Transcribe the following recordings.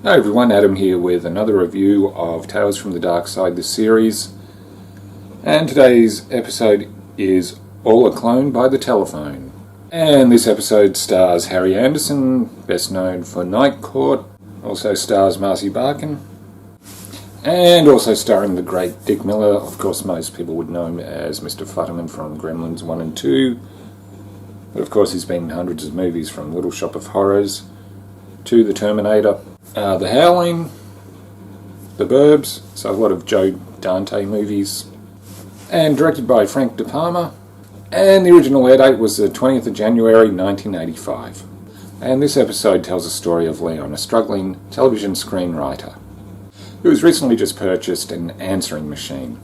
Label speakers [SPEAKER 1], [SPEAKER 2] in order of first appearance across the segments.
[SPEAKER 1] Hi everyone, Adam here with another review of Tales from the Darkside, this series. And today's episode is All a Clone by the Telephone. And this episode stars Harry Anderson, best known for Night Court. Also stars Marcy Barkin. And also starring the great Dick Miller. Of course, most people would know him as Mr. Futterman from Gremlins 1 and 2. But of course, he's been in hundreds of movies, from Little Shop of Horrors to The Terminator, The Howling, The Burbs, so a lot of Joe Dante movies, and directed by Frank De Palma. And the original air date was the 20th of January 1985. And this episode tells the story of Leon, a struggling television screenwriter who has recently just purchased an answering machine,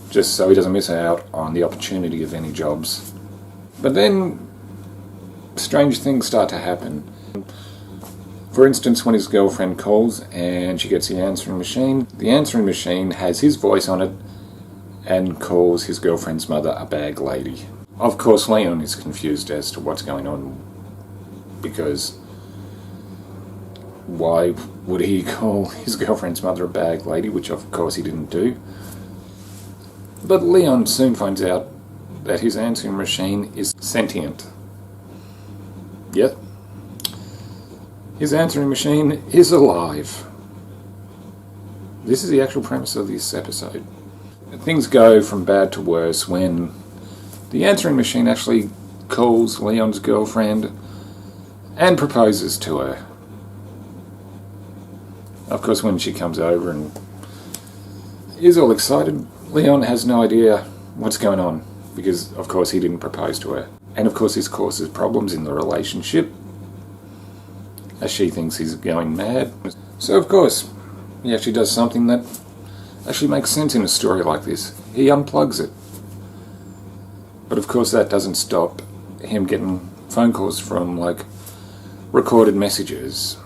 [SPEAKER 1] just so he doesn't miss out on the opportunity of any jobs. But then strange things start to happen. For instance, when his girlfriend calls and she gets the answering machine has his voice on it and calls his girlfriend's mother a bag lady. Of course, Leon is confused as to what's going on, because why would he call his girlfriend's mother a bag lady, which of course he didn't do. But Leon soon finds out that his answering machine is sentient. Yep. His answering machine is alive. This is the actual premise of this episode. Things go from bad to worse when the answering machine actually calls Leon's girlfriend and proposes to her. Of course, when she comes over and is all excited, Leon has no idea what's going on, because of course he didn't propose to her. And of course this causes problems in the relationship, as she thinks he's going mad. So of course, he actually does something that actually makes sense in a story like this. He unplugs it. But of course that doesn't stop him getting phone calls from, like, recorded messages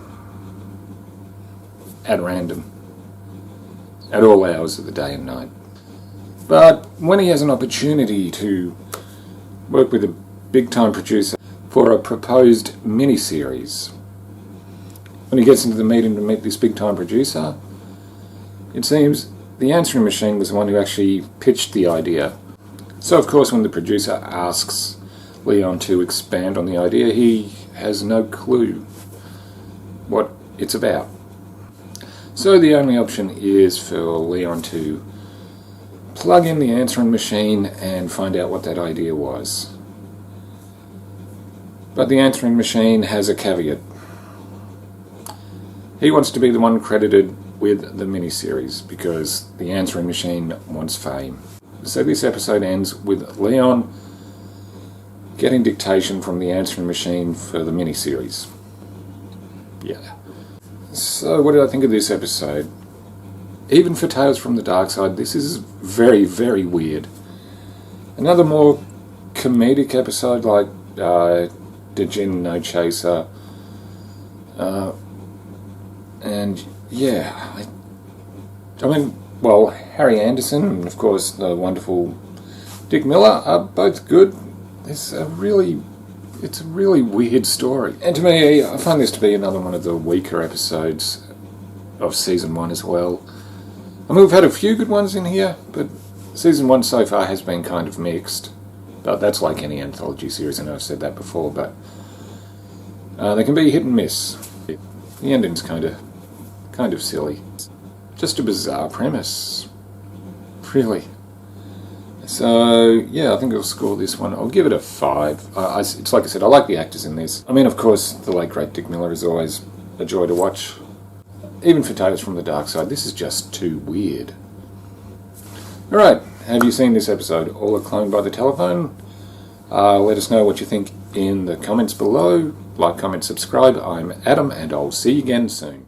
[SPEAKER 1] at random, at all hours of the day and night. But when he has an opportunity to work with a big-time producer for a proposed miniseries, when he gets into the meeting to meet this big-time producer, it seems the answering machine was the one who actually pitched the idea. So of course when the producer asks Leon to expand on the idea, he has no clue what it's about. So the only option is for Leon to plug in the answering machine and find out what that idea was. But the answering machine has a caveat. He wants to be the one credited with the miniseries because the answering machine wants fame. So this episode ends with Leon getting dictation from the answering machine for the miniseries. Yeah. So what did I think of this episode? Even for Tales from the Darkside, this is very, very weird. Another more comedic episode like Djinn No Chaser. And yeah, I mean, well, Harry Anderson and of course the wonderful Dick Miller are both good. It's a really weird story. And to me, I find this to be another one of the weaker episodes of Season 1 as well. I mean, we've had a few good ones in here, but Season 1 so far has been kind of mixed. But that's like any anthology series, I know I've said that before, but they can be hit and miss. The ending's kind of silly. Just a bizarre premise, really. So yeah, I think I'll score this one. I'll give it a 5. It's like I said, I like the actors in this. I mean, of course, the late great Dick Miller is always a joy to watch. Even for Tales from the Darkside, this is just too weird. Alright, have you seen this episode, All a Clone by the Telephone? Let us know what you think in the comments below. Like, comment, subscribe. I'm Adam, and I'll see you again soon.